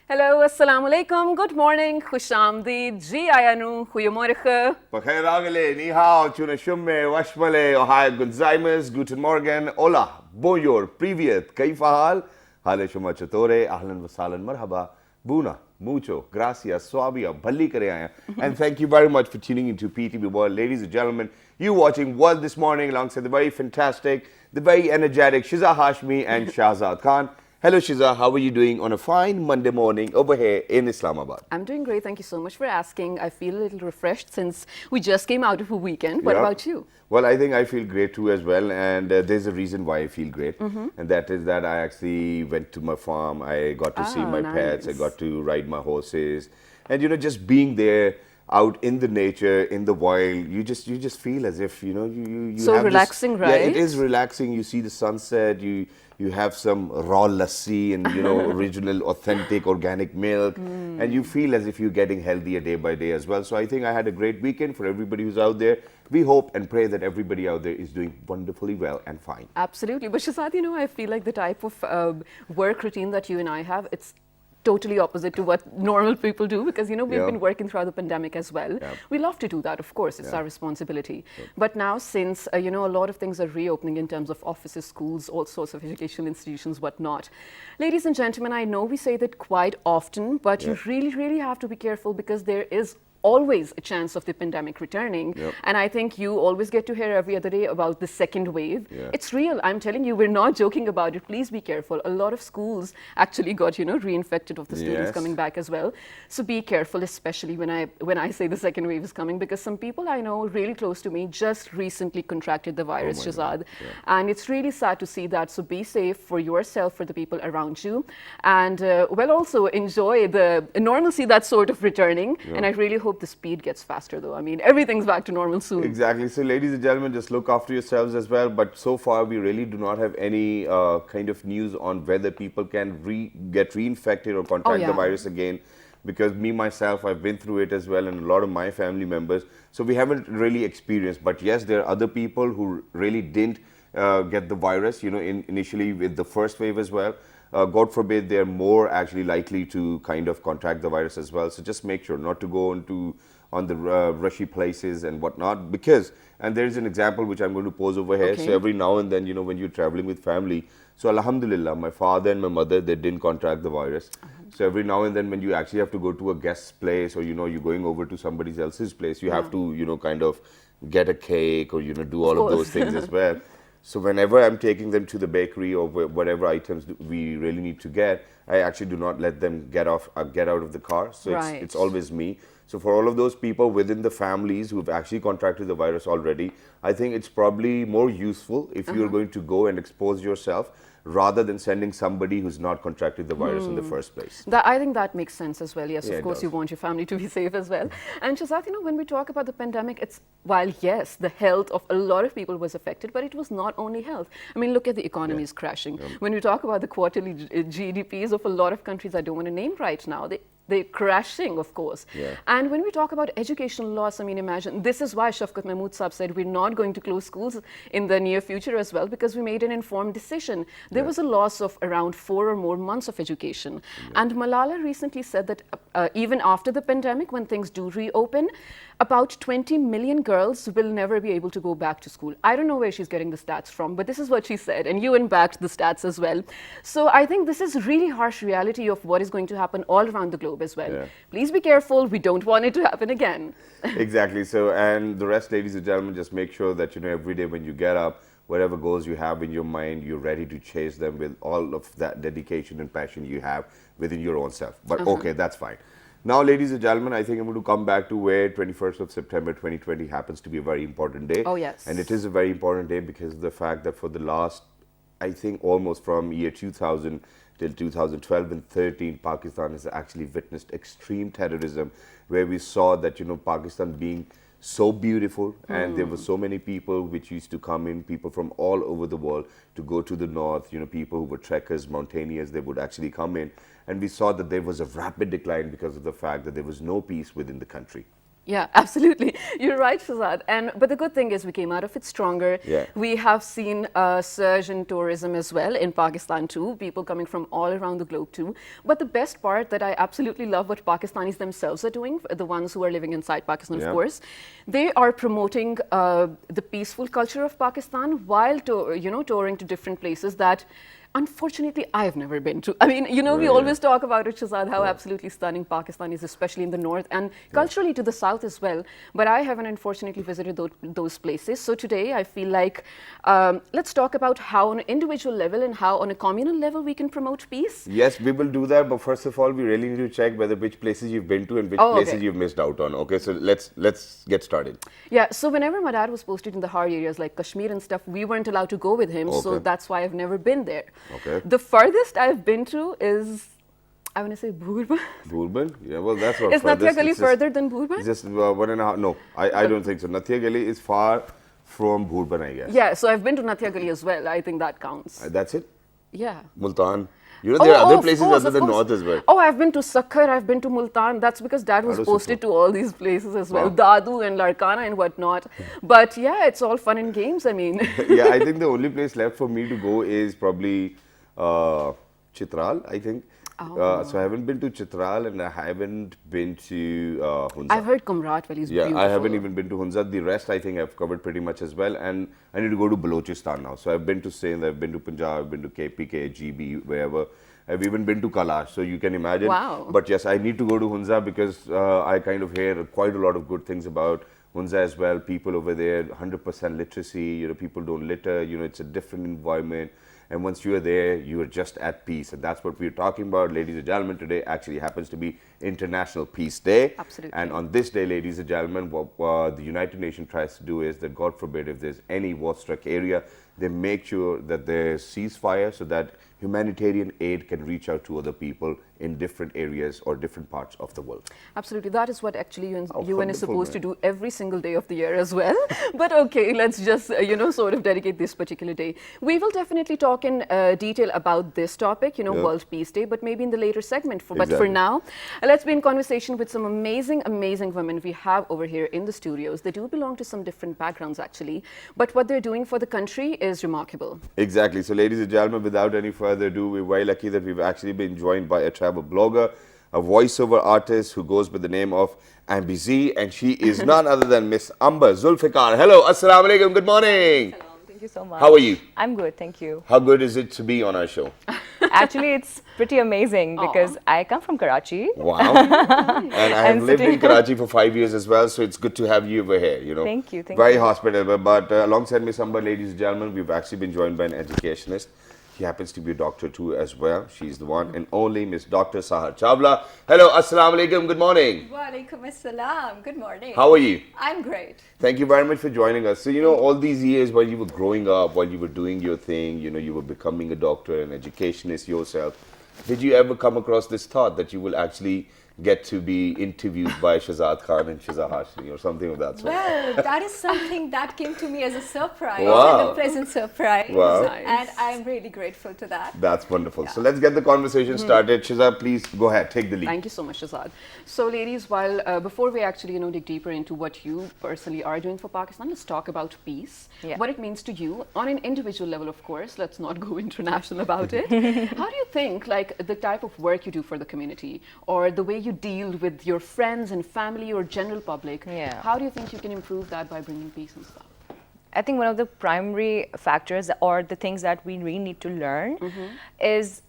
Hello, assalamu alaikum, good morning, khushamdeed, ji ayanu, goedemorgen. Pakhairagale, ni hao, tuna shumme, washmale, ohio guzaimas, guten morgen, hola, bonjour, privyet, kaifa hal, hale shuma chatore, ahlan wa sahlan, marhaba, buna, mucho, gracias, suavia, bhalli kare aaya. And thank you very much for tuning into PTB World. Ladies and gentlemen, you watching World This Morning alongside the very fantastic, the very energetic Shiza Hashmi and Shahzad Khan. Hello Shiza, how are you doing on a fine Monday morning over here in Islamabad? I'm doing great, thank you so much for asking. I feel a little refreshed since we just came out of a weekend. What about you? Well, I think I feel great too as well, and there's a reason why I feel great, and that is that I actually went to my farm, I got to see my pets, I got to ride my horses, and just being there out in the nature, in the wild, you just feel as if you So have relaxing, this, yeah, it right? is relaxing. You see the sunset, you have some raw lassi and original authentic organic milk, and you feel as if you're getting healthier day by day as well. So I think I had a great weekend. For everybody who's out there, we hope and pray that everybody out there is doing wonderfully well and fine. Absolutely, but Shazad, I feel like the type of work routine that you and I have, it's totally opposite to what normal people do because we've been working throughout the pandemic as well. We love to do that, of course, it's our responsibility. But now since a lot of things are reopening in terms of offices, schools, all sorts of educational institutions, whatnot. Ladies and gentlemen, I know we say that quite often, but you really have to be careful because there is always a chance of the pandemic returning. And I think you always get to hear every other day about the second wave. It's real. I'm telling you, we're not joking about it. Please be careful. A lot of schools actually got, reinfected of the students coming back as well. So be careful, especially when I say the second wave is coming, because some people I know really close to me just recently contracted the virus, Shazad. And it's really sad to see that. So be safe for yourself, for the people around you. And also enjoy the normalcy that's sort of returning. And I really hope the speed gets faster though. I mean, everything's back to normal soon. Exactly. So ladies and gentlemen, just look after yourselves as well. But so far, we really do not have any kind of news on whether people can get reinfected or contract the virus again. Because me, myself, I've been through it as well, and a lot of my family members. So we haven't really experienced. But yes, there are other people who really didn't get the virus, initially with the first wave as well. God forbid, they're more actually likely to kind of contract the virus as well. So just make sure not to go on the rushy places and whatnot, because, and there's an example which I'm going to pose over here. So every now and then, when you're traveling with family, so alhamdulillah, my father and my mother, they didn't contract the virus. So every now and then when you actually have to go to a guest's place, or, you're going over to somebody else's place, you have to, kind of get a cake or, do all of those things as well. So whenever I'm taking them to the bakery or whatever items we really need to get, I actually do not let them get out of the car. So it's always me. So for all of those people within the families who've actually contracted the virus already, I think it's probably more useful if you're going to go and expose yourself rather than sending somebody who's not contracted the virus in the first place. I think that makes sense as well. Yes, of course, you want your family to be safe as well. And Shazad, when we talk about the pandemic, while yes, the health of a lot of people was affected, but it was not only health. I mean, look at the economy is crashing. When we talk about the quarterly GDPs of a lot of countries I don't want to name right now, they're crashing, of course. And when we talk about educational loss, I mean, imagine, this is why Shafqat Mahmood Saab said we're not going to close schools in the near future as well, because we made an informed decision. There was a loss of around 4 or more months of education. And Malala recently said that even after the pandemic, when things do reopen, about 20 million girls will never be able to go back to school. I don't know where she's getting the stats from, but this is what she said, and you backed the stats as well. So I think this is really harsh reality of what is going to happen all around the globe as well. Please be careful. We don't want it to happen again. Exactly. So, and the rest, ladies and gentlemen, just make sure that, every day when you get up, whatever goals you have in your mind, you're ready to chase them with all of that dedication and passion you have within your own self. But okay, that's fine. Now, ladies and gentlemen, I think I'm going to come back to where 21st of September 2020 happens to be a very important day. Oh, yes. And it is a very important day because of the fact that for the last, I think almost from year 2000 till 2012 and 13, Pakistan has actually witnessed extreme terrorism, where we saw that, Pakistan being so beautiful, and there were so many people which used to come in, people from all over the world to go to the north, people who were trekkers, mountaineers, they would actually come in. And we saw that there was a rapid decline because of the fact that there was no peace within the country. Yeah, absolutely. You're right, Shazad. But the good thing is we came out of it stronger. Yeah. We have seen a surge in tourism as well in Pakistan too, people coming from all around the globe too. But the best part that I absolutely love what Pakistanis themselves are doing, the ones who are living inside Pakistan, of course, they are promoting the peaceful culture of Pakistan while touring to different places that unfortunately, I've never been to. I mean, we always talk about it, Shazad, how absolutely stunning Pakistan is, especially in the north and culturally to the south as well. But I haven't unfortunately visited those places. So today, I feel like let's talk about how on an individual level and how on a communal level we can promote peace. Yes, we will do that. But first of all, we really need to check whether which places you've been to and which places you've missed out on. Okay, so let's get started. Yeah, so whenever my dad was posted in the hard areas like Kashmir and stuff, we weren't allowed to go with him. So that's why I've never been there. Okay. The farthest I've been to is, I want to say Bhurban. Bhurban? Yeah, well, that's what. Is Nathia Gali further than Bhurban? Just 1.5. No, I don't think so. Nathia Gali is far from Bhurban, I guess. Yeah, so I've been to Nathia Gali as well. I think that counts. That's it? Yeah. Multan. There are other places other than north as well. Oh, I've been to Sakhar, I've been to Multan. That's because Dad was posted to all these places as well. Dadu and Larkana and whatnot. But yeah, it's all fun and games, I mean. Yeah, I think the only place left for me to go is probably Chitral, I think. So I haven't been to Chitral and I haven't been to Hunza. I've heard Kumrat Valley is beautiful. I haven't even been to Hunza. The rest I think I've covered pretty much as well. And I need to go to Balochistan now. So I've been to Sindh, I've been to Punjab, I've been to KPK, GB, wherever. I've even been to Kailash, so you can imagine. Wow. But yes, I need to go to Hunza because I kind of hear quite a lot of good things about Hunza as well. People over there, 100% literacy, people don't litter, it's a different environment. And once you are there, you are just at peace. And that's what we're talking about, ladies and gentlemen. Today actually happens to be International Peace Day. Absolutely. And on this day, ladies and gentlemen, what the United Nations tries to do is that, God forbid, if there's any war-struck area, they make sure that there's ceasefire so that humanitarian aid can reach out to other people in different areas or different parts of the world. Absolutely. That is what actually UN is supposed to do every single day of the year as well. But okay, let's just, sort of dedicate this particular day. We will definitely talk in detail about this topic, World Peace Day, but maybe in the later segment. But for now, let's be in conversation with some amazing, amazing women we have over here in the studios. They do belong to some different backgrounds actually, but what they're doing for the country is remarkable. Exactly. So ladies and gentlemen, without any further ado, we're very lucky that we've actually been joined by a travel blogger, a voiceover artist who goes by the name of Ambizi, and she is none other than Miss Amber Zulfikar. Hello, assalamu alaikum, good morning. Hello, thank you so much. How are you? I'm good, thank you. How good is it to be on our show? Actually, it's pretty amazing because I come from Karachi. Wow. And I have lived in Karachi for 5 years as well, so it's good to have you over here, Thank you, thank Very you. hospitable. But alongside Miss Amber, ladies and gentlemen, we've actually been joined by an educationist. She happens to be a doctor too as well. She's the one and only Miss Dr. Sahar Chawla. Hello, assalamu alaikum, good morning. Wa alaikum assalam, good morning. How are you? I'm great. Thank you very much for joining us. So, all these years while you were growing up, while you were doing your thing, you were becoming a doctor, an educationist yourself, did you ever come across this thought that you will actually get to be interviewed by Shahzad Khan and Shiza Hashmi or something of that sort? Well, that is something that came to me as a surprise, Wow. and a pleasant surprise. Wow. Nice. And I'm really grateful to that. That's wonderful. So let's get the conversation started. Shiza, please go ahead, take the lead. Thank you so much, Shazad. So, ladies, while before we actually dig deeper into what you personally are doing for Pakistan, let's talk about peace. Yeah. What it means to you on an individual level, of course. Let's not go international about it. How do you think, like, the type of work you do for the community, or the way you deal with your friends and family or general public? Yeah. How do you think you can improve that by bringing peace and stuff? I think one of the primary factors or the things that we really need to learn is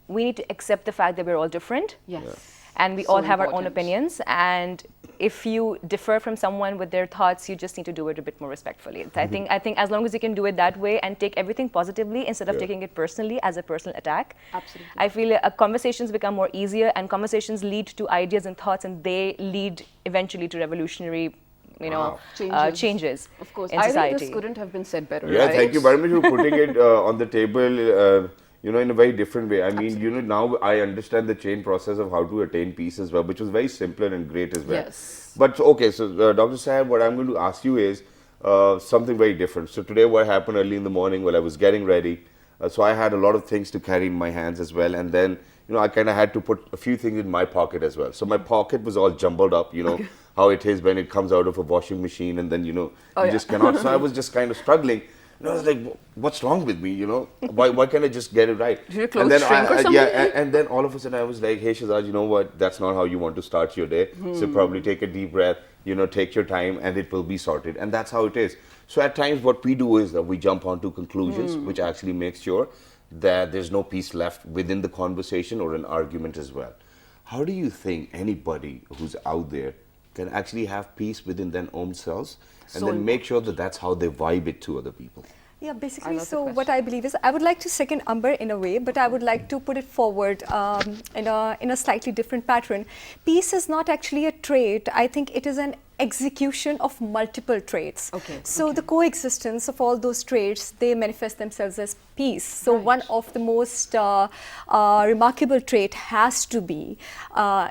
we need to accept the fact that we're all different. Yes. And we So all have our own important. opinions, and if you differ from someone with their thoughts, you just need to do it a bit more respectfully. I think as long as you can do it that way and take everything positively instead of taking it personally as a personal attack, Absolutely. I feel conversations become more easier, and conversations lead to ideas and thoughts, and they lead eventually to revolutionary changes Of course. in I society. think this couldn't have been said better, Yeah, right? thank you very much for putting it on the table, in a very different way. I mean, now I understand the chain process of how to attain peace as well, which was very simpler and great as well. Yes. But okay, so Dr. Sahab, what I'm going to ask you is something very different. So today what happened early in the morning while I was getting ready, so I had a lot of things to carry in my hands as well, and then I kind of had to put a few things in my pocket as well. So my pocket was all jumbled up, how it is when it comes out of a washing machine and then, you just cannot. So I was just kind of struggling. And I was like, what's wrong with me, Why can't I just get it right? Did your clothes shrink or something? Yeah, and then all of a sudden I was like, hey, Shazad, you know what? That's not how you want to start your day. So probably take a deep breath, take your time and it will be sorted. And that's how it is. So at times what we do is that we jump onto conclusions, which actually makes sure that there's no peace left within the conversation or an argument as well. How do you think anybody who's out there can actually have peace within their own selves and then make sure that that's how they vibe it to other people? Yeah, basically, so what I believe is, I would like to second Amber in a way, but I would like to put it forward in a slightly different pattern. Peace is not actually a trait. I think it is an execution of multiple traits. So the coexistence of all those traits, they manifest themselves as peace. So one of the most remarkable trait has to be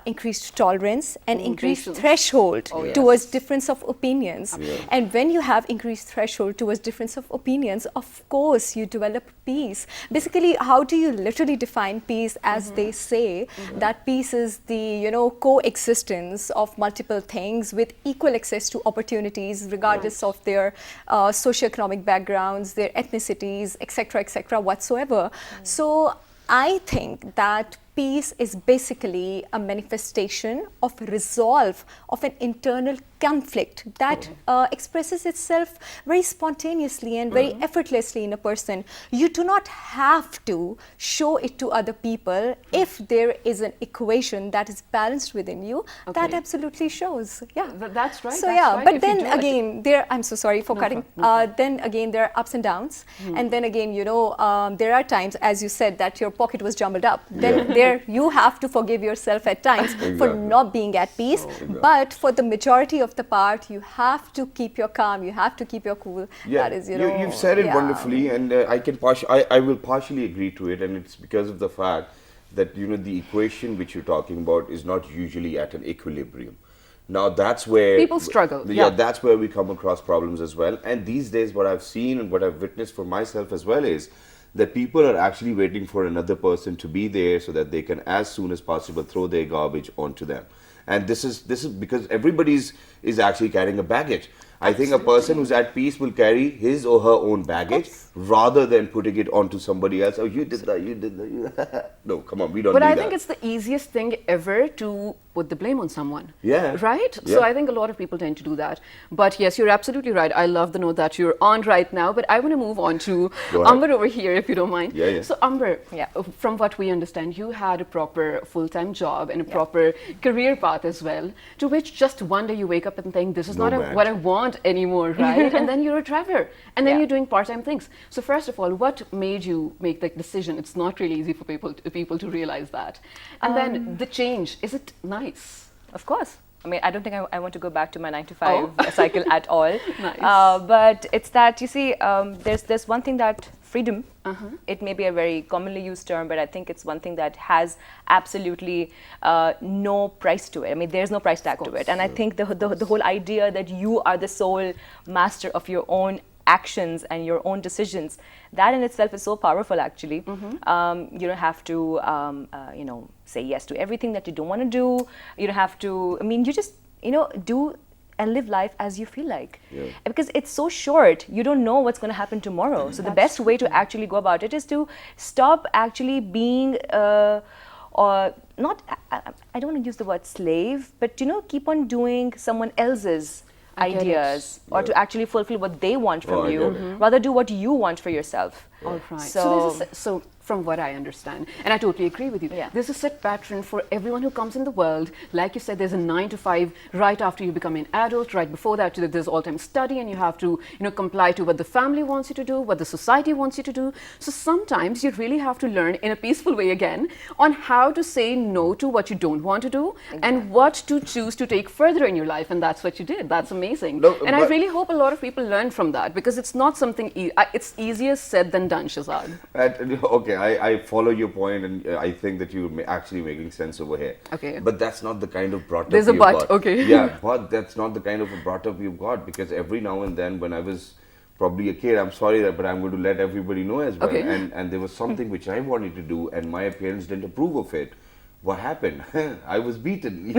increased tolerance and increased threshold towards difference of opinions. And when you have increased threshold towards difference of opinions, of course you develop peace. Basically, how do you literally define peace? As they say, that peace is the coexistence of multiple things with equal access to opportunities, regardless of their socioeconomic backgrounds, their ethnicities, etc., whatsoever. So I think that peace is basically a manifestation of resolve of an internal conflict that expresses itself very spontaneously and very effortlessly in a person. You do not have to show it to other people. If there is an equation that is balanced within you, that absolutely shows. Yeah, that's right. So that's right. but If then you do again, I'm so sorry for cutting. Then again, there are ups and downs, and then again, there are times, as you said, that your pocket was jumbled up. Then there you have to forgive yourself at times for not being at peace. But for the majority of the part, you have to keep your calm, you have to keep your cool. Yeah, that is, you've said it wonderfully, and I will partially agree to it, and it's because of the fact that the equation which you're talking about is not usually at an equilibrium. Now that's where people struggle. Yeah, that's where we come across problems as well. And these days, what I've seen and what I've witnessed for myself as well is that people are actually waiting for another person to be there so that they can, as soon as possible, throw their garbage onto them. And this is because everybody's is actually carrying a baggage. I think a person who's at peace will carry his or her own baggage rather than putting it onto somebody else. Oh, you did that. No, come on, we don't do that. But I think it's the easiest thing ever to put the blame on someone. Yeah. Right? Yeah. So I think a lot of people tend to do that. But yes, you're absolutely right. I love the note that you're on right now. But I want to move on to Amber over here, if you don't mind. Yeah. So Amber, from what we understand, you had a proper full-time job and a proper career path as well, to which just one day you wake up and think, this is not what I want anymore, right? And then you're a traveler, and then you're doing part-time things. So first of all, what made you make that decision? It's not really easy for people to realize that. And then the change, is it nice? Of course. I mean, I don't think I want to go back to my 9-to-5 cycle at all. Nice. But it's that, you see, there's one thing that freedom, it may be a very commonly used term, but I think it's one thing that has absolutely no price to it. I mean, there's no price tag to it. And I think the whole idea that you are the sole master of your own actions and your own decisions, that in itself is so powerful, actually. You don't have to, say yes to everything that you don't want to do. You don't have to, I mean, you just, do and live life as you feel like. Because it's so short, you don't know what's going to happen tomorrow. So the best way to actually go about it is to stop actually being, or not, I don't want to use the word slave, but keep on doing someone else's ideas or to actually fulfill what they want from you, rather do what you want for yourself. All right. So from what I understand, and I totally agree with you, there's a set pattern for everyone who comes in the world. Like you said, there's a 9-to-5 right after you become an adult. Right before that, there's all-time study, and you have to, comply to what the family wants you to do, what the society wants you to do. So sometimes you really have to learn in a peaceful way again on how to say no to what you don't want to do and what to choose to take further in your life. And that's what you did. That's amazing. And I really hope a lot of people learn from that, because it's not something, it's easier said than done, Shazad. Okay, I follow your point, and I think that you're actually making sense over here. Okay. But that's not the kind of brought up There's a you've but, got. okay. Yeah, but that's not the kind of a brought up you've got, because every now and then when I was probably a kid, I'm sorry but I'm going to let everybody know as well. Okay. And there was something which I wanted to do, and my parents didn't approve of it. What happened? I was beaten.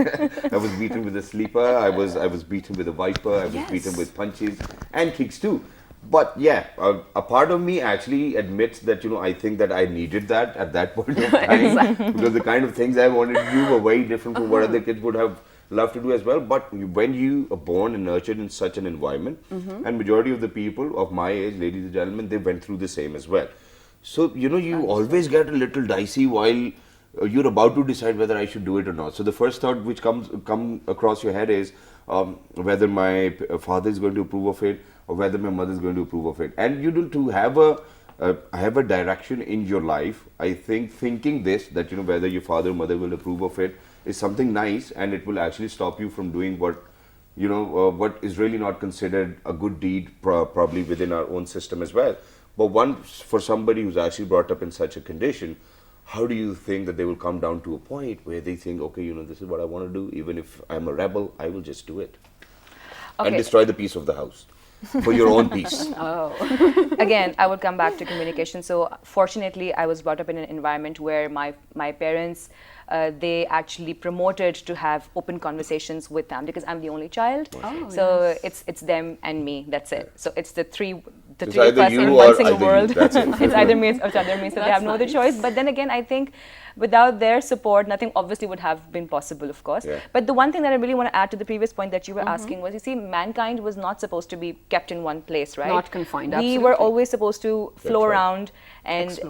I was beaten with a sleeper. I was beaten with a viper. I was beaten with punches and kicks too. But yeah, a part of me actually admits that, I think that I needed that at that point of time. Because the kind of things I wanted to do were very different from what other kids would have loved to do as well. But when you are born and nurtured in such an environment, and majority of the people of my age, ladies and gentlemen, they went through the same as well. So, you always get a little dicey while you're about to decide whether I should do it or not. So the first thought which come across your head is whether my father is going to approve of it or whether my mother is going to approve of it. And to have a direction in your life, I think thinking this, that whether your father or mother will approve of it is something nice, and it will actually stop you from doing what what is really not considered a good deed, probably within our own system as well. But for somebody who's actually brought up in such a condition, how do you think that they will come down to a point where they think, okay, this is what I want to do, even if I'm a rebel, I will just do it. And destroy the peace of the house for your own peace. Again, I would come back to communication. So fortunately, I was brought up in an environment where my parents, they actually promoted to have open conversations with them, because I'm the only child. So it's them and me, that's it. So it's the three of us in one single world. It's either me or other me, so they have no other choice. But then again, I think without their support, nothing obviously would have been possible, of course. But the one thing that I really want to add to the previous point that you were asking was, you see, mankind was not supposed to be kept in one place, right? Not confined, We were always supposed to flow around and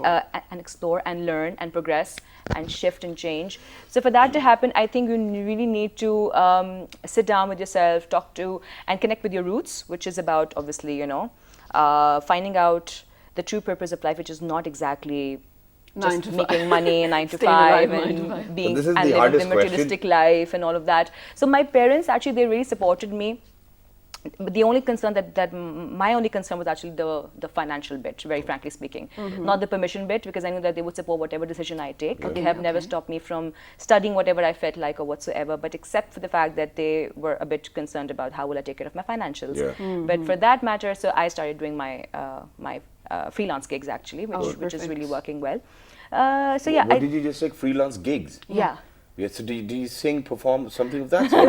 explore and learn and progress and shift and change. So for that to happen, I think you really need to sit down with yourself, talk to and connect with your roots, which is about, obviously, finding out the true purpose of life, which is not exactly just making money 9 to 5 and being and living the materialistic life and all of that. So my parents actually, they really supported me. But the only concern my only concern was actually the financial bit, very frankly speaking, not the permission bit, because I knew that they would support whatever decision I take. They have never stopped me from studying whatever I felt like or whatsoever, but except for the fact that they were a bit concerned about how will I take care of my financials. But for that matter, so I started doing my freelance gigs actually, which is really working well. So yeah. What did you just say? Freelance gigs? Yeah. Yes, so do you sing, perform, something of that sort?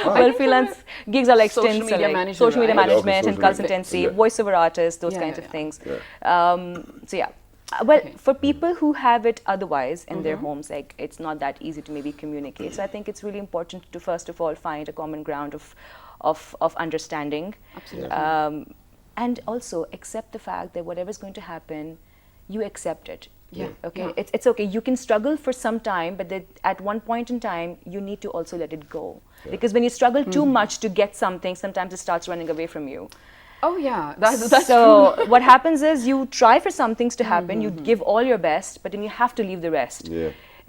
Well, freelance gigs are like social stints, media like social media management and consultancy, Yeah. voiceover artists, those kinds of things. So yeah. Well, for people who have it otherwise in their homes, like it's not that easy to maybe communicate. So I think it's really important to first of all find a common ground of understanding. Absolutely. And also accept the fact that whatever is going to happen, you accept it. Okay. Yeah. It's okay. You can struggle for some time, but that at one point in time, you need to also let it go. Because when you struggle too much to get something, sometimes it starts running away from you. Oh yeah, that's so true. What happens is you try for some things to happen, you give all your best, but then you have to leave the rest.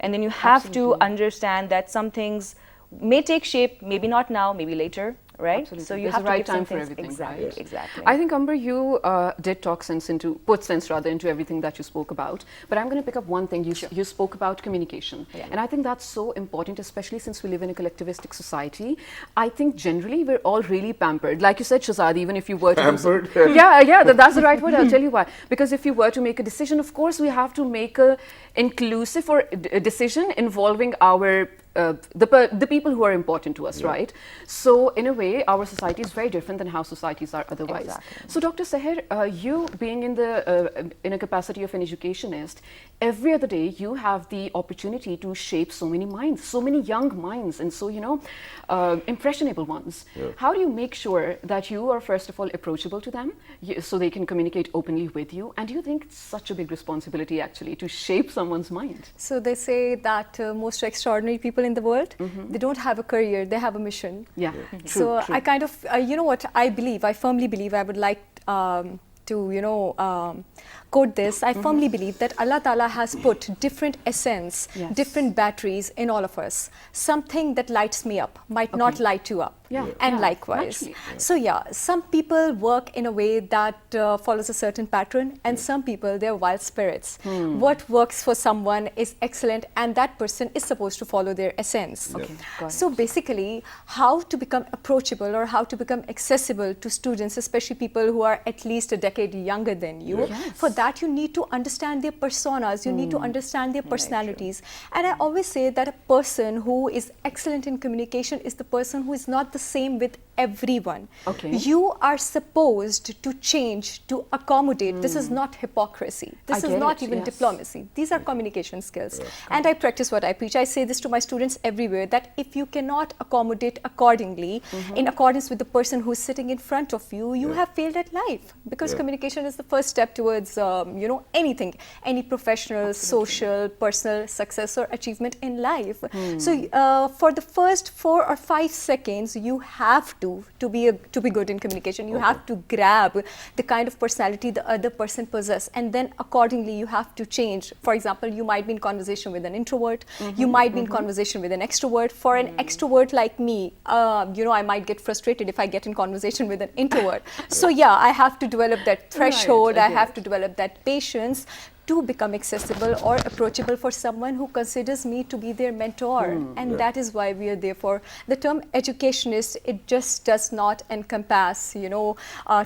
And then you have to understand that some things may take shape, maybe not now, maybe later. Right? Absolutely. So you There's have a right to give time for things, everything. exactly, Right? exactly. I think, Amber, you did put sense into everything that you spoke about. But I'm going to pick up one thing. You spoke about communication. And I think that's so important, especially since we live in a collectivistic society. I think generally we're all really pampered. Like you said, Shazad, even if you were to pampered? That's the right word. I'll tell you why. Because if you were to make a decision, of course, we have to make a inclusive or a decision involving our the people who are important to us, right? So in a way, our society is very different than how societies are otherwise. Exactly. So Dr. Seher, you being in a capacity of an educationist, every other day you have the opportunity to shape so many minds, so many young minds, and so impressionable ones. How do you make sure that you are first of all approachable to them, so they can communicate openly with you? And do you think it's such a big responsibility actually to shape someone's mind? So they say that most extraordinary people in the world, they don't have a career, they have a mission. True. I kind of, I firmly believe, I would like to, quote this, I firmly believe that Allah Ta'ala has put different essence, different batteries in all of us. Something that lights me up might not light you up. And likewise. So some people work in a way that follows a certain pattern, and some people, they're wild spirits. What works for someone is excellent, and that person is supposed to follow their essence. So basically, how to become approachable or how to become accessible to students, especially people who are at least a decade younger than you, for that, you need to understand their personas, you need to understand their personalities. And I always say that a person who is excellent in communication is the person who is not the same with everyone. You are supposed to change, to accommodate. This is not hypocrisy. This is not even diplomacy. These are communication skills. And I practice what I preach. I say this to my students everywhere, that if you cannot accommodate accordingly, in accordance with the person who is sitting in front of you, you have failed at life. Because communication is the first step towards, you know, anything, any professional, social, personal success or achievement in life. So for the first 4 or 5 seconds, you have to be good in communication. You have to grab the kind of personality the other person possesses, and then accordingly you have to change. For example, you might be in conversation with an introvert, you might be in conversation with an extrovert. For an extrovert like me, you know, I might get frustrated if I get in conversation with an introvert. So yeah, I have to develop that threshold, I have to develop that patience to become accessible or approachable for someone who considers me to be their mentor. And that is why we are there for. The term educationist, it just does not encompass, you know,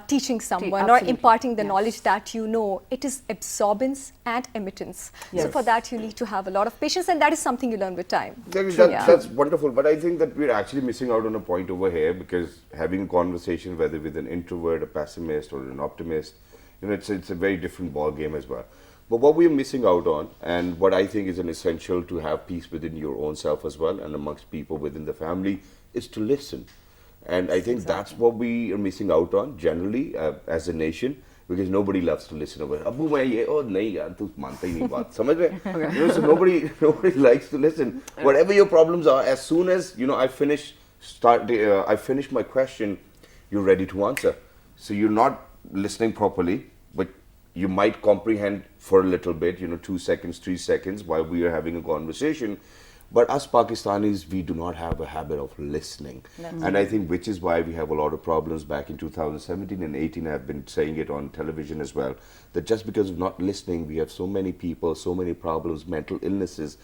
teaching someone or imparting the knowledge that you know. It is absorbance and emittance. So for that you need to have a lot of patience, and that is something you learn with time. That's wonderful, but I think that we're actually missing out on a point over here, because having a conversation, whether with an introvert, a pessimist or an optimist, you know, it's a very different ball game as well. But what we're missing out on, and what I think is an essential to have peace within your own self as well, and amongst people within the family, is to listen. And I think that's what we are missing out on generally as a nation, because nobody loves to listen. Abbu main ye, oh nahi yaar, tu manta hi nahi baat. Samajh rahe? You know, so nobody likes to listen. Whatever your problems are, as soon as, you know, I finish my question, you're ready to answer. So you're not listening properly, but you might comprehend for a little bit, you know, 2 seconds, 3 seconds while we are having a conversation. But us Pakistanis, we do not have a habit of listening. And I think which is why we have a lot of problems back in 2017 and 18. I've been saying it on television as well, that just because of not listening, we have so many people, so many problems, mental illnesses,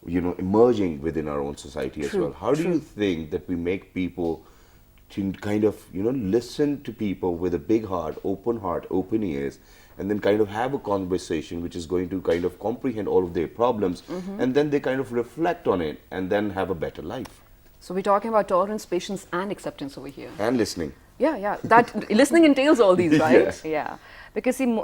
you know, emerging within our own society as well. How do you think that we make people to kind of, you know, listen to people with a big heart, open ears, and then kind of have a conversation which is going to kind of comprehend all of their problems, and then they kind of reflect on it and then have a better life? So we're talking about tolerance, patience and acceptance over here. And listening. Yeah. That listening entails all these, right? Yeah. Because see,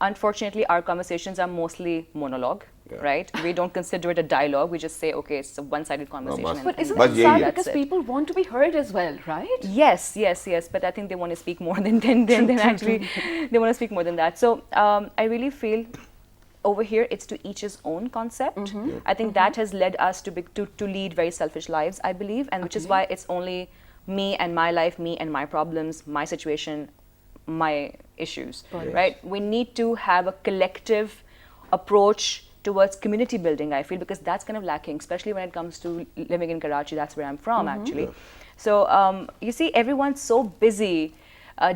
unfortunately, our conversations are mostly monologue, right? We don't consider it a dialogue. We just say, okay, it's a one-sided conversation. But isn't it sad because people want to be heard as well, right? Yes. But I think they want to speak more than actually, they want to speak more than that. So I really feel over here, it's to each his own concept. I think that has led us to lead very selfish lives, I believe, and which is why it's only me and my life, me and my problems, my situation, my issues, right? We need to have a collective approach towards community building, I feel, because that's kind of lacking, especially when it comes to living in Karachi. That's where I'm from, actually. So you see, everyone's so busy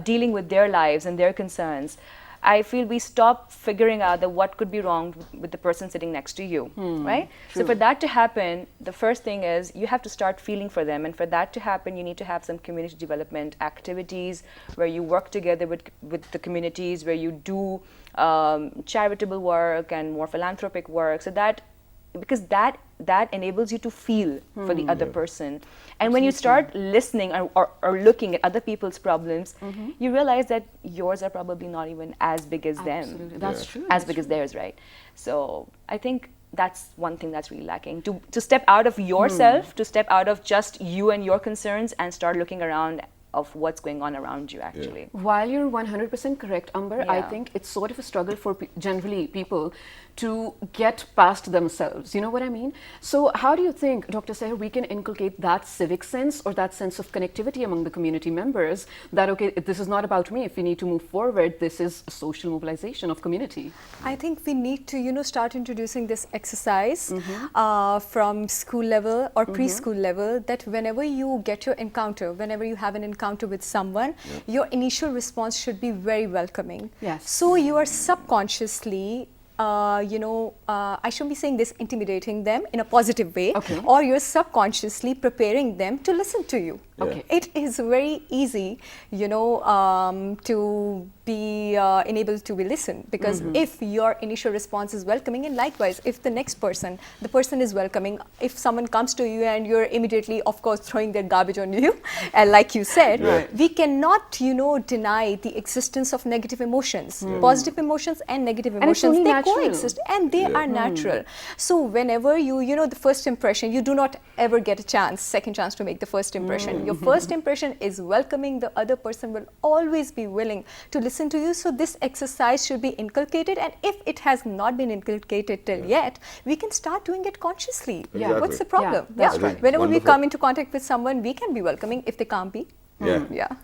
dealing with their lives and their concerns. I feel we stop figuring out that what could be wrong with the person sitting next to you, right? True. So for that to happen, the first thing is you have to start feeling for them. And for that to happen, you need to have some community development activities where you work together with the communities, where you do charitable work and more philanthropic work. So that, because that enables you to feel for the other person. And when you start listening or looking at other people's problems, you realize that yours are probably not even as big as them. That's true. As big as theirs, right? So I think that's one thing that's really lacking. To step out of yourself, to step out of just you and your concerns and start looking around of what's going on around you, actually. While you're 100% correct, Amber, I think it's sort of a struggle for generally people to get past themselves. You know what I mean? So how do you think, Dr. Seher, we can inculcate that civic sense or that sense of connectivity among the community members that, okay, this is not about me. If we need to move forward, this is a social mobilization of community. I think we need to, start introducing this exercise from school level or preschool level, that whenever you get your encounter, whenever you have an encounter with someone, your initial response should be very welcoming. Yes. So you are subconsciously I shouldn't be saying this, intimidating them in a positive way, or you're subconsciously preparing them to listen to you. It is very easy, to be enabled to be listened, because if your initial response is welcoming, and likewise if the next person, the person is welcoming, if someone comes to you and you're immediately of course throwing their garbage on you, and like you said, we cannot deny the existence of negative emotions. Positive emotions and negative emotions, they natural. coexist, and they are natural. So whenever the first impression, you do not ever get a second chance to make the first impression. Your first impression is welcoming, the other person will always be willing to listen to you. So this exercise should be inculcated, and if it has not been inculcated till yet, we can start doing it consciously. Exactly. What's the problem? That's right. Whenever we come into contact with someone, we can be welcoming. If they can't be,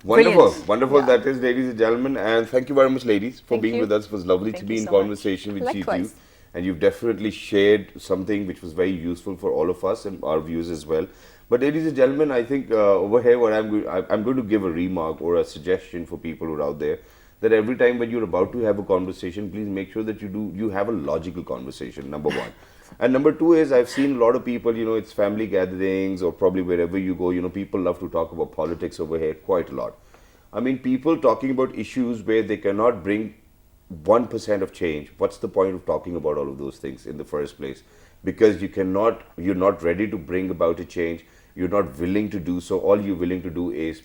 Wonderful. Wonderful. That is, ladies and gentlemen, and thank you very much, ladies, for being with us. It was lovely to be in conversation with you. And you've definitely shared something which was very useful for all of us and our views as well. But ladies and gentlemen, I think over here what I'm going to give a remark or a suggestion for people who are out there, that every time when you're about to have a conversation, please make sure that you have a logical conversation, number one. And number two is, I've seen a lot of people, it's family gatherings or probably wherever you go, people love to talk about politics over here quite a lot. I mean, people talking about issues where they cannot bring 1% of change. What's the point of talking about all of those things in the first place? Because you're not ready to bring about a change. You're not willing to do so. All you're willing to do is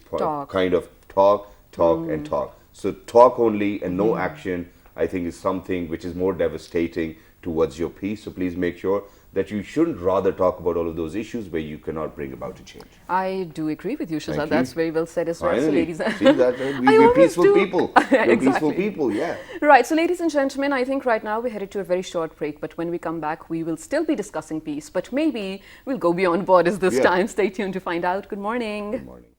kind of talk and talk. So talk only and no action, I think, is something which is more devastating towards your peace. So please make sure that you shouldn't rather talk about all of those issues where you cannot bring about a change. I do agree with you, Shazad. That's very well said as well. So ladies, see that, we're peaceful people. We're peaceful people, yeah. Right. So ladies and gentlemen, I think right now we're headed to a very short break, but when we come back, we will still be discussing peace, but maybe we'll go beyond borders this time. Stay tuned to find out. Good morning. Good morning.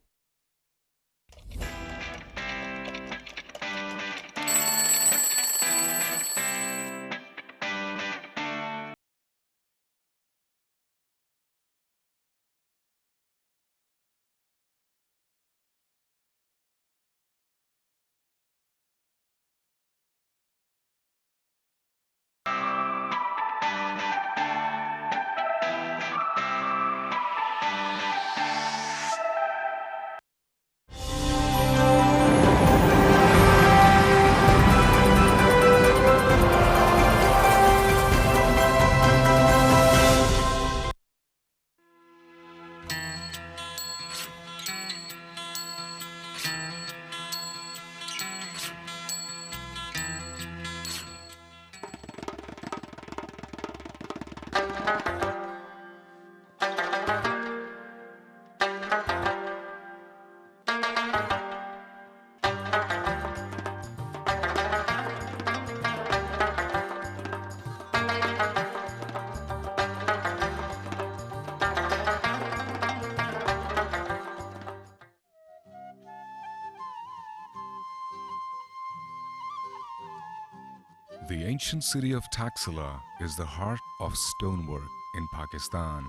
The ancient city of Taxila is the heart of stonework in Pakistan.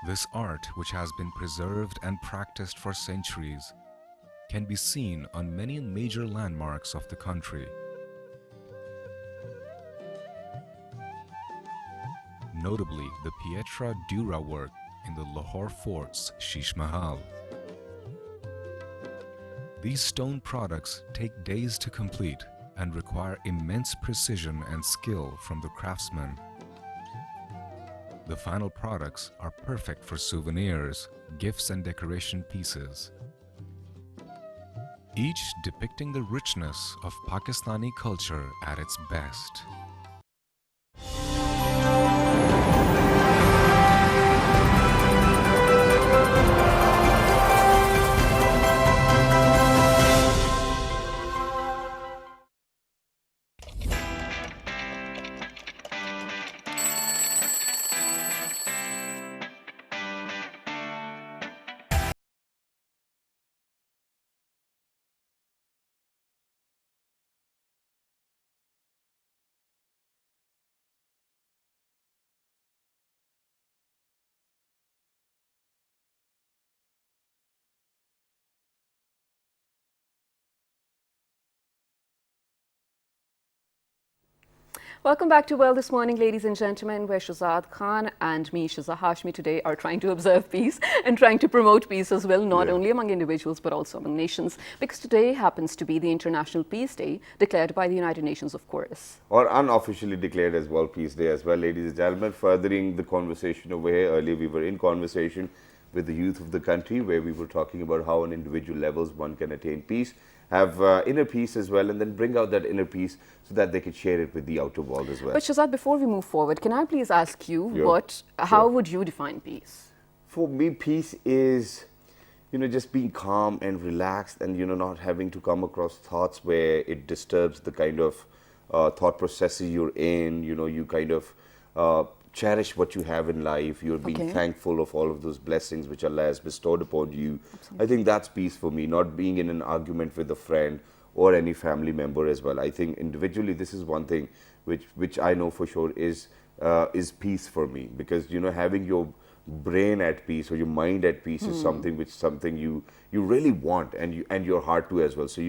This art, which has been preserved and practiced for centuries, can be seen on many major landmarks of the country. Notably, the Pietra Dura work in the Lahore Fort's Sheesh Mahal. These stone products take days to complete and require immense precision and skill from the craftsmen. The final products are perfect for souvenirs, gifts and decoration pieces, each depicting the richness of Pakistani culture at its best. Welcome back to Well This Morning, ladies and gentlemen, where Shazad Khan and me, Shaza Hashmi, today are trying to observe peace and trying to promote peace as well, not only among individuals but also among nations, because today happens to be the International Peace Day declared by the United Nations, of course. Or unofficially declared as World Peace Day as well, ladies and gentlemen. Furthering the conversation over here, earlier we were in conversation with the youth of the country where we were talking about how on individual levels one can attain peace, have inner peace as well, and then bring out that inner peace so that they can share it with the outer world as well. But Shazad, before we move forward, can I please ask you how would you define peace? For me, peace is, just being calm and relaxed and, not having to come across thoughts where it disturbs the kind of thought processes you're in. You kind of cherish what you have in life. You're being thankful of all of those blessings which Allah has bestowed upon you. Absolutely. I think that's peace for me, not being in an argument with a friend or any family member as well. I think individually this is one thing which I know for sure is peace for me, because having your brain at peace or your mind at peace is something you really want, and your heart too as well. So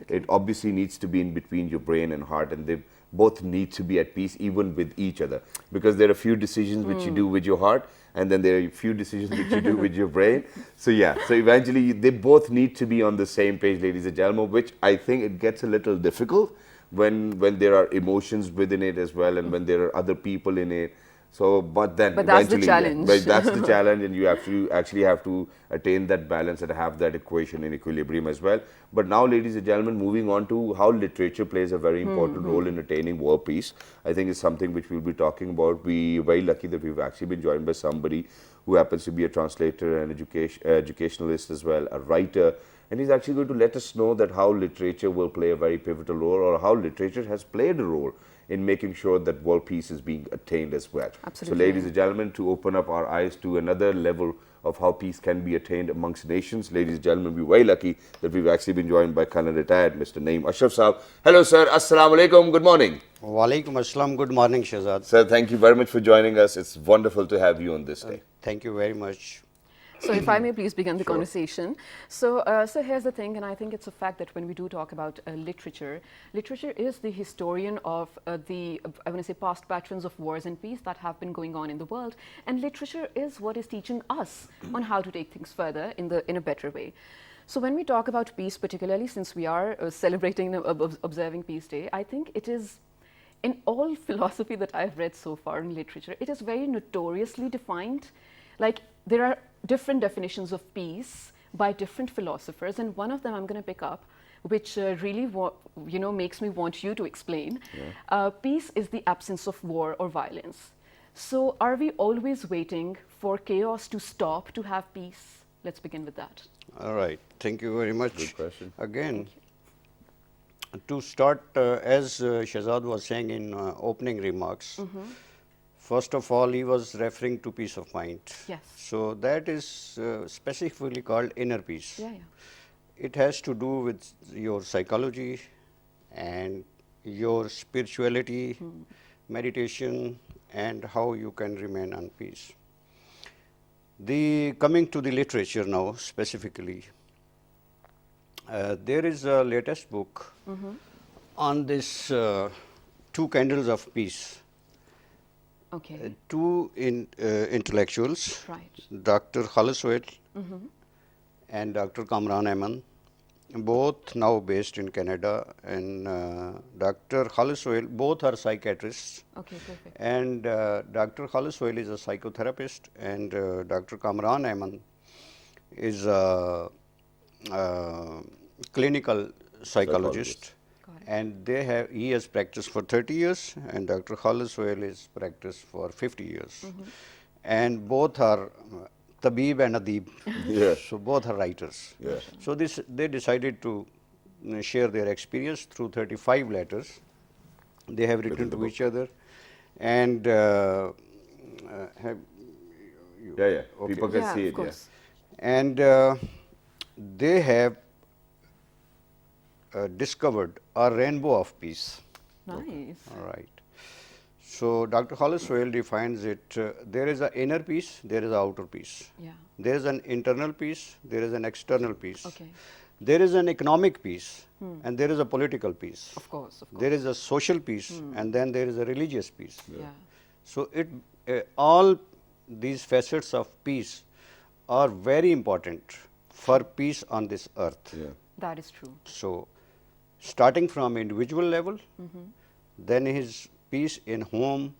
it obviously needs to be in between your brain and heart, and they both need to be at peace even with each other, because there are a few decisions which you do with your heart, and then there are a few decisions which you do with your brain. So eventually they both need to be on the same page, ladies and gentlemen, which I think it gets a little difficult when there are emotions within it as well, and when there are other people in it. So, but that's the challenge. But that's the challenge, and you actually have to attain that balance and have that equation in equilibrium as well. But now, ladies and gentlemen, moving on to how literature plays a very important role in attaining world peace, I think is something which we'll be talking about. We're very lucky that we've actually been joined by somebody who happens to be a translator and educationalist as well, a writer, and he's actually going to let us know that how literature will play a very pivotal role, or how literature has played a role in making sure that world peace is being attained as well. Absolutely. So, ladies and gentlemen, to open up our eyes to another level of how peace can be attained amongst nations, ladies and gentlemen, we're very lucky that we've actually been joined by Colonel Retired Mr. Naeem Ashraf Saab. Hello, sir. Assalamu alaikum. Good morning. Walaikum assalam. Good morning, Shazad. Sir, thank you very much for joining us. It's wonderful to have you on this day. Thank you very much. So if I may please begin the conversation. So here's the thing, and I think it's a fact that when we do talk about literature is the historian of I want to say past patrons of wars and peace that have been going on in the world, and literature is what is teaching us on how to take things further in a better way. So when we talk about peace, particularly since we are celebrating, observing Peace Day, I think it is, in all philosophy that I've read so far in literature, it is very notoriously defined. Like, there are different definitions of peace by different philosophers, and one of them I'm going to pick up, which really makes me want you to explain. Peace is the absence of war or violence. So are we always waiting for chaos to stop to have peace? Let's begin with that. All right. Thank you very much. Good question. Again, to start, as Shazad was saying in opening remarks, first of all, he was referring to peace of mind. Yes. So that is specifically called inner peace. Yeah. It has to do with your psychology and your spirituality, meditation, and how you can remain on peace. Coming to the literature now specifically, there is a latest book on this two candles of peace. Okay. Two intellectuals, Right. Dr. Khalid Sohail and Dr. Kamran Ahmed, both now based in Canada, and Dr. Khalid Sohail, both are psychiatrists. Okay, perfect. And Dr. Khalid Sohail is a psychotherapist, and Dr. Kamran Ahmed is a clinical psychologist. And he has practiced for 30 years, and Dr. Khalid Sohail is practiced for 50 years. And both are Tabib and Adib. So both are writers. So they decided to share their experience through 35 letters. They have written to each other, and People can see it. Course. And they have discovered a rainbow of peace. Nice. All right. So Dr. Khalid Sohail defines it, there is an inner peace, there is an outer peace. Yeah. There is an internal peace, there is an external peace. Okay. There is an economic peace and there is a political peace. Of course, of course. There is a social peace and then there is a religious peace. Yeah. So all these facets of peace are very important for peace on this earth. Yeah. That is true. So starting from individual level, then his peace in home,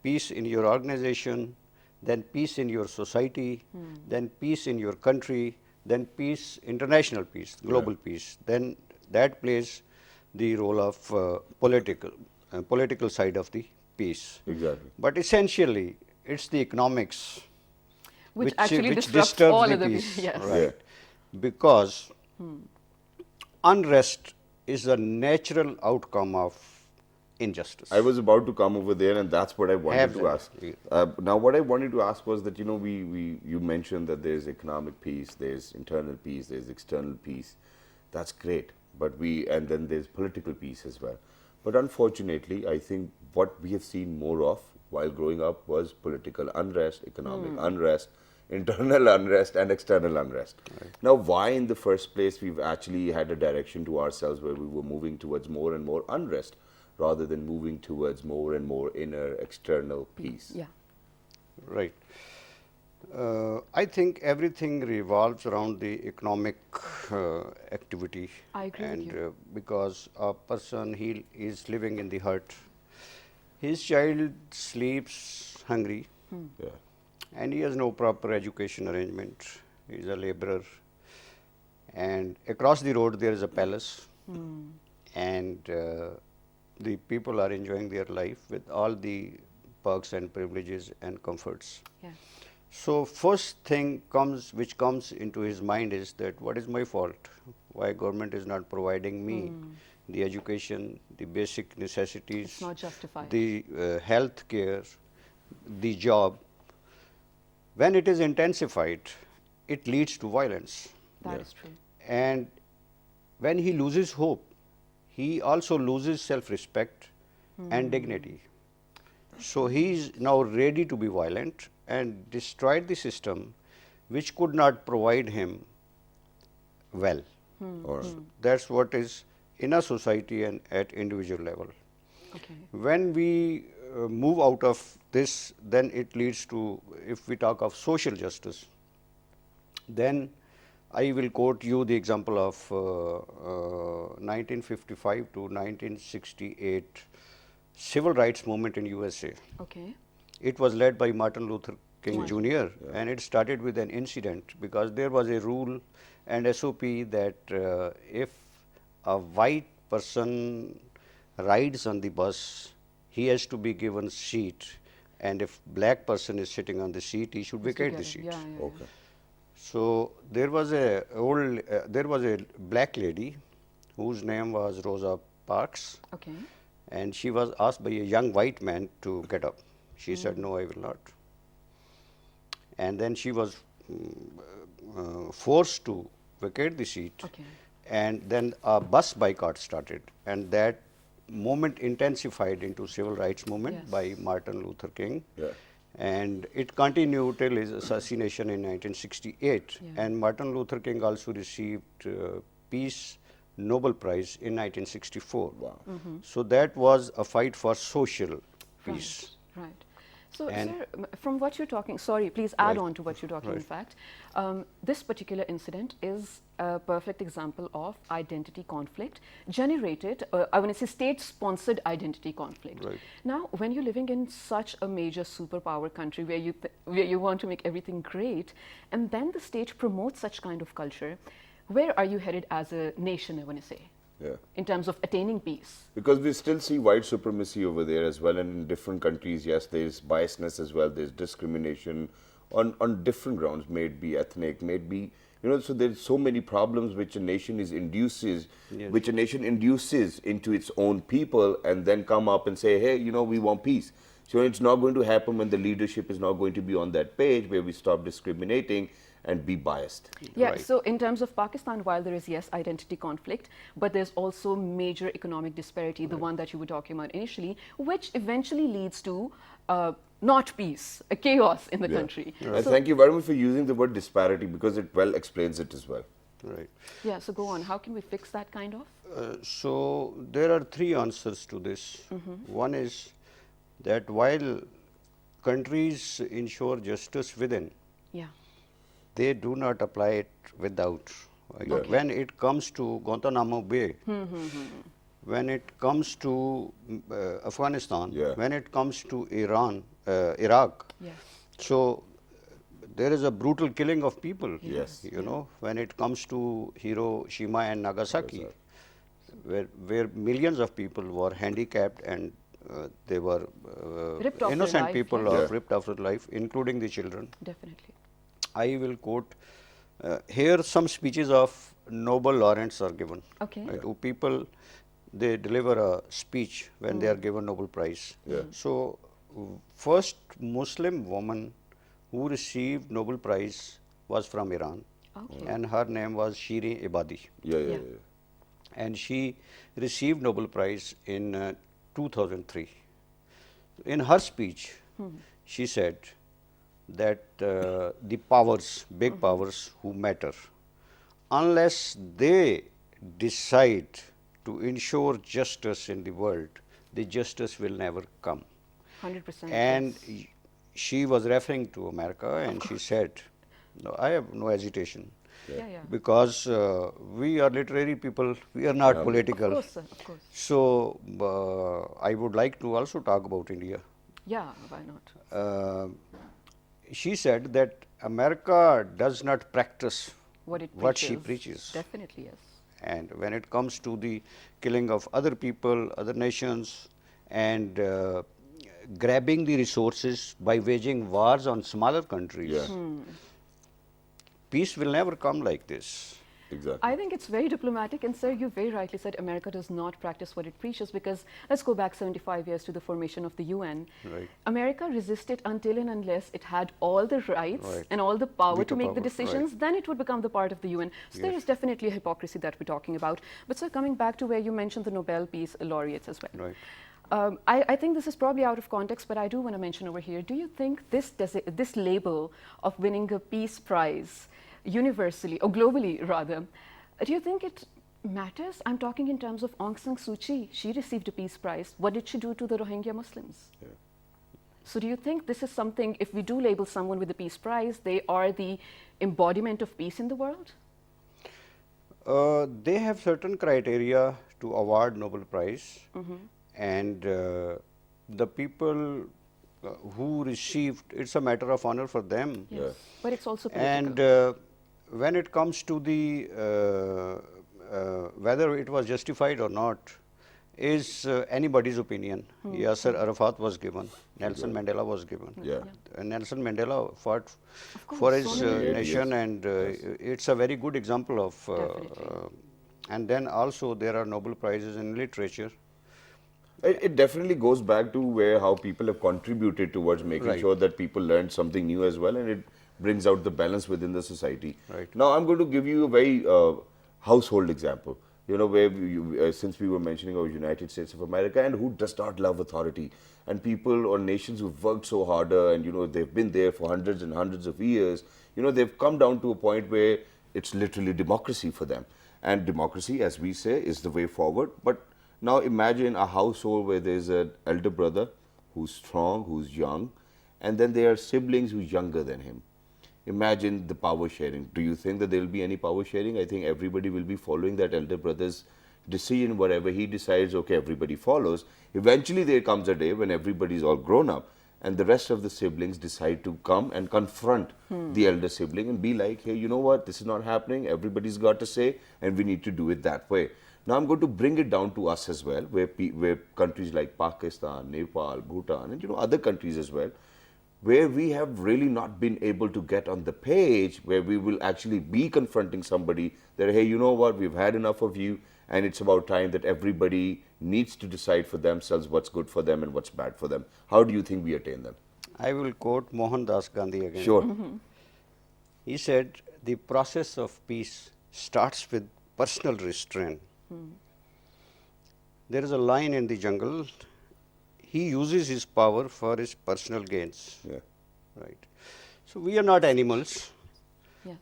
peace in your organization, then peace in your society, then peace in your country, then peace, international peace, global peace. Then that plays the role of political side of the peace. Exactly. But essentially, it's the economics Which actually disrupts disturbs all the other peace. yes. Right. Yeah. Because unrest is a natural outcome of injustice. I was about to come over there, and that's what I wanted to ask. Absolutely. Now, what I wanted to ask was that, you know, you mentioned that there's economic peace, there's internal peace, there's external peace. That's great, and then there's political peace as well. But unfortunately, I think what we have seen more of while growing up was political unrest, economic unrest, internal unrest, and external unrest. Right. Now, why in the first place we've actually had a direction to ourselves where we were moving towards more and more unrest, rather than moving towards more and more inner external peace? Yeah. Right. I think everything revolves around the economic activity. I agree with you. Because a person, he is living in the hut, his child sleeps hungry, Yeah. and he has no proper education arrangement. He is a laborer, and across the road there is a palace, and the people are enjoying their life with all the perks and privileges and comforts. Yeah. So first thing which comes into his mind is that what is my fault? Why government is not providing me the education, the basic necessities, It's not justified. the health care, the job. When it is intensified, it leads to violence. That is true. And when he loses hope, he also loses self-respect and dignity. So he is now ready to be violent and destroy the system which could not provide him well. Or That's what is in a society and at individual level. Okay. When we move out of this, then it leads to, if we talk of social justice, then I will quote you the example of 1955 to 1968 civil rights movement in USA. Okay. It was led by Martin Luther King Jr. And it started with an incident because there was a rule and SOP that if a white person rides on the bus, he has to be given seat, and if black person is sitting on the seat, he should vacate the seat. Yeah, yeah, yeah. okay. So there was a black lady whose name was Rosa Parks, Okay. and she was asked by a young white man to get up. She said, "No, I will not." And then she was forced to vacate the seat. Okay. And then a bus boycott started, and that movement intensified into civil rights movement Yes. by Martin Luther King. Yeah. And it continued till his assassination in 1968. Yeah. And Martin Luther King also received Peace Nobel Prize in 1964. Wow. So that was a fight for social peace. Right, right. So, And- sir, from what you're talking, sorry, please add Right. on to what you're talking, in Right. fact. This particular incident is a perfect example of identity conflict generated, I want to say state-sponsored identity conflict. Right. Now, when you're living in such a major superpower country where you want to make everything great, and then the state promotes such kind of culture, where are you headed as a nation, I want to say? Yeah. In terms of attaining peace. Because we still see white supremacy over there as well, and in different countries, yes, there's biasness as well, there's discrimination on different grounds, may it be ethnic, may it be, you know, so there's so many problems which a nation induces into its own people, and then come up and say, hey, you know, we want peace. So it's not going to happen when the leadership is not going to be on that page where we stop discriminating and be biased. Yeah, Right. so in terms of Pakistan, while there is, yes, identity conflict, but there's also major economic disparity, the one that you were talking about initially, which eventually leads to not peace, a chaos in the country. And thank you very much for using the word disparity, because it well explains it as well. Right. Yeah, so go on. How can we fix that kind of? So there are three answers to this. One is that while countries ensure justice within, Yeah. they do not apply it without. Okay. When it comes to Guantanamo Bay, when it comes to Afghanistan, Yeah. when it comes to Iran, Iraq, Yes. so there is a brutal killing of people. Yes. You know, when it comes to Hiroshima and Nagasaki, where millions of people were handicapped and they were Ripped off their innocent life, people yes. are Yeah. ripped off their life, including the children. Definitely. I will quote here some speeches of Nobel laureates are given. Okay. Right, who people, they deliver a speech when they are given Nobel Prize. Yeah. So, first Muslim woman who received Nobel Prize was from Iran, Okay. and her name was Shirin Ebadi, Yeah, yeah, Yeah. yeah. and she received Nobel Prize in 2003. In her speech, she said that the powers, big powers who matter, unless they decide to ensure justice in the world, the justice will never come. 100%. And yes. she was referring to America, and she said, no, I have no hesitation. Yeah, yeah. Because we are literary people, we are not political. Of course, sir. Of course. So, I would like to also talk about India. Yeah, why not? She said that America does not practice What she preaches. Definitely, yes. And when it comes to the killing of other people, other nations, and grabbing the resources by waging wars on smaller countries, Yeah. peace will never come like this. Exactly. I think it's very diplomatic, and sir, you very rightly said America does not practice what it preaches, because let's go back 75 years to the formation of the UN. Right. America resisted until and unless it had all the rights Right. and all the power Veto to make the power, decisions, right. then it would become the part of the UN. So there Yes. is definitely a hypocrisy that we're talking about. But sir, coming back to where you mentioned the Nobel Peace laureates as well. Right. I think this is probably out of context, but I do want to mention over here, do you think this label of winning a peace prize universally, or globally rather, do you think it matters? I'm talking in terms of Aung San Suu Kyi. She received a peace prize. What did she do to the Rohingya Muslims? Yeah. So do you think this is something, if we do label someone with a peace prize, they are the embodiment of peace in the world? They have certain criteria to award Nobel Prize, and the people who received, it's a matter of honor for them. Yes. Yeah. But it's also political. And when it comes to the whether it was justified or not, is anybody's opinion. Yasser Arafat was given, Nelson Mandela was given. Yeah. Nelson Mandela fought course, for his so many nation, Yes. and it's a very good example of. Definitely. And then also there are Nobel Prizes in literature. It definitely goes back to where how people have contributed towards making Right. sure that people learn something new as well, and it brings out the balance within the society. Right. Now, I'm going to give you a very household example. You know, where since we were mentioning our United States of America, and who does not love authority, and people or nations who've worked so harder, and you know they've been there for hundreds and hundreds of years. You know, they've come down to a point where it's literally democracy for them, and democracy, as we say, is the way forward. But now imagine a household where there's an elder brother who's strong, who's young, and then there are siblings who's younger than him. Imagine the power sharing. Do you think that there will be any power sharing? I think everybody will be following that elder brother's decision, whatever he decides, okay, everybody follows. Eventually there comes a day when everybody's all grown up and the rest of the siblings decide to come and confront the elder sibling and be like, hey, you know what, this is not happening, everybody's got to say, and we need to do it that way. Now I'm going to bring it down to us as well, where countries like Pakistan, Nepal, Bhutan, and you know other countries as well, where we have really not been able to get on the page, where we will actually be confronting somebody that, hey, you know what, we've had enough of you, and it's about time that everybody needs to decide for themselves what's good for them and what's bad for them. How do you think we attain them? I will quote Mohandas Gandhi again. Sure. He said, the process of peace starts with personal restraint. There is a lion in the jungle. He uses his power for his personal gains. Yeah. Right. So we are not animals. Yes.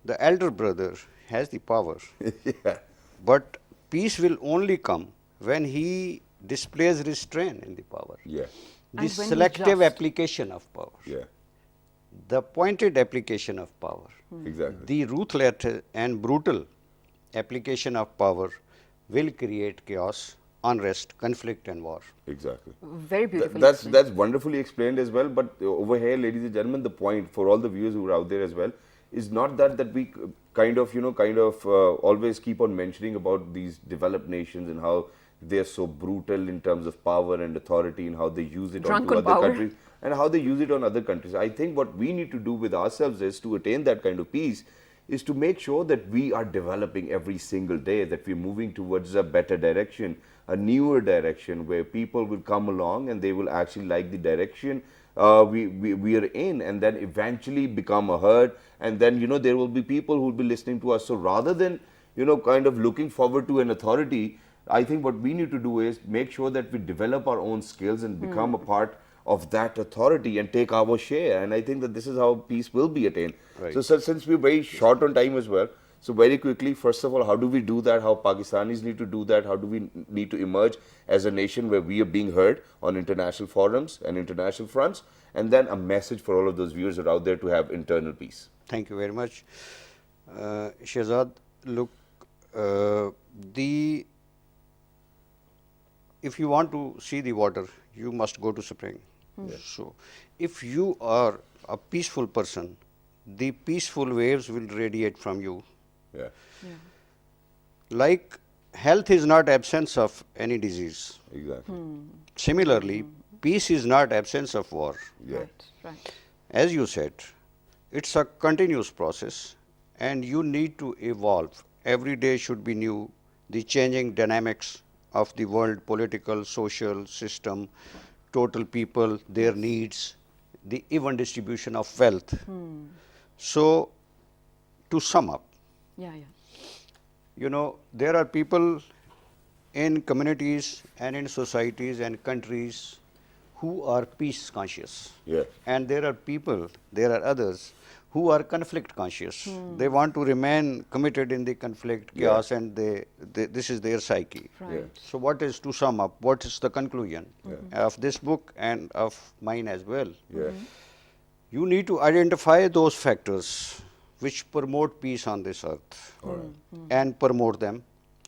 The elder brother, has the power. Yeah. But peace will only come when he displays restraint in the power. Yeah. The And when he selective just- application of power. Yeah. The pointed application of power. Exactly. The ruthless and brutal application of power will create chaos, unrest, conflict and war. Exactly. Very beautifully That's explained. that's wonderfully explained as well. But over here, ladies and gentlemen, the point for all the viewers who are out there as well is not that we kind of always keep on mentioning about these developed nations and how they're so brutal in terms of power and authority and how they use it Drunk onto on other power. countries and how they use it on other countries. I think what we need to do with ourselves is to attain that kind of peace is to make sure that we are developing every single day, that we're moving towards a better direction, a newer direction where people will come along and they will actually like the direction we are in, and then eventually become a herd, and then there will be people who will be listening to us. So rather than kind of looking forward to an authority, I think what we need to do is make sure that we develop our own skills and become a part of that authority and take our share. And I think that this is how peace will be attained. Right. So, sir, since we're very short on time as well, so very quickly, first of all, how do we do that? How Pakistanis need to do that? How do we need to emerge as a nation where we are being heard on international forums and international fronts? And then a message for all of those viewers that are out there to have internal peace. Thank you very much. Shehzad, look, if you want to see the water, you must go to spring. So, if you are a peaceful person, the peaceful waves will radiate from you. Yeah. Like health is not absence of any disease. Exactly. Similarly, peace is not absence of war. Yeah. Right. As you said, it's a continuous process and you need to evolve. Every day should be new. The changing dynamics of the world, political, social system, total people, their needs, the even distribution of wealth. So, to sum up, Yeah. there are people in communities and in societies and countries who are peace conscious. Yeah. And there are others who are conflict conscious. They want to remain committed in the conflict, chaos, and this is their psyche. Right. Yeah. So what is, to sum up, what is the conclusion of this book and of mine as well? Yeah. You need to identify those factors which promote peace on this earth and promote them,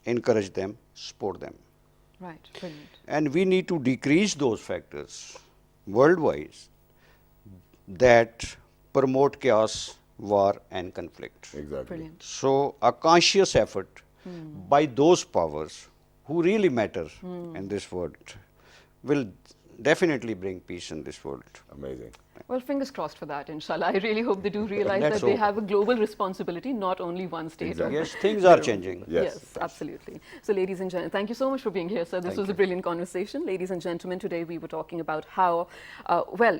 encourage them, support them. Right. Brilliant. And we need to decrease those factors worldwide that promote chaos, war and conflict. Exactly. Brilliant. So, a conscious effort by those powers who really matter in this world will definitely bring peace in this world. Amazing. Well, fingers crossed for that, inshallah. I really hope they do realize Let's that they hope. have a global responsibility, not only one state. Exactly. Yes, things are changing. Yes. Absolutely. So, ladies and gentlemen, thank you so much for being here, sir. This was a brilliant conversation. Ladies and gentlemen, today we were talking about how,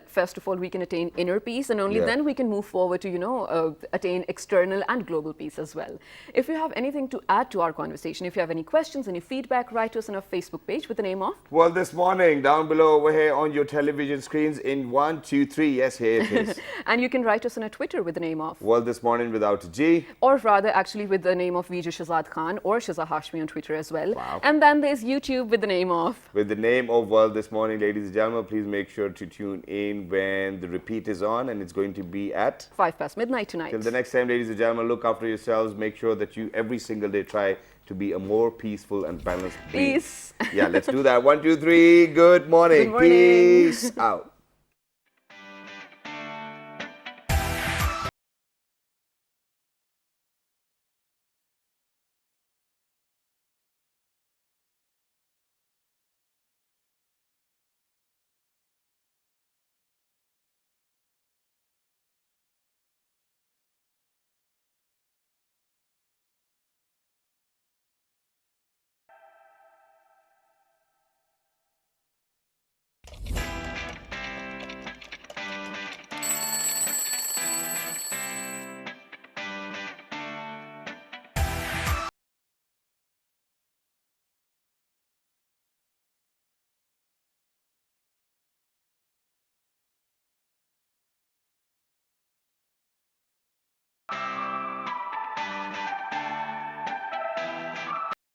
first of all, we can attain inner peace, and only then we can move forward to, attain external and global peace as well. If you have anything to add to our conversation, if you have any questions, any feedback, write to us on our Facebook page with the name of Well, this morning, down below over here on your television screens in 1, 2, 3. Yes, here it is. and you can write us on our Twitter with the name of Well, this morning without a G. or rather actually with the name of Vijay Shahzad Khan or Shahzad Hashmi on Twitter as well. Wow. And then there's YouTube with the name of With the name of Well This Morning, ladies and gentlemen, please make sure to tune in when the repeat is on, and it's going to be at 5 past midnight tonight. till the next time, ladies and gentlemen. Look after yourselves. Make sure that you every single day try to be a more peaceful and balanced being. Peace. Yeah, let's do that. 1, 2, 3. Good morning. Good morning. Peace out.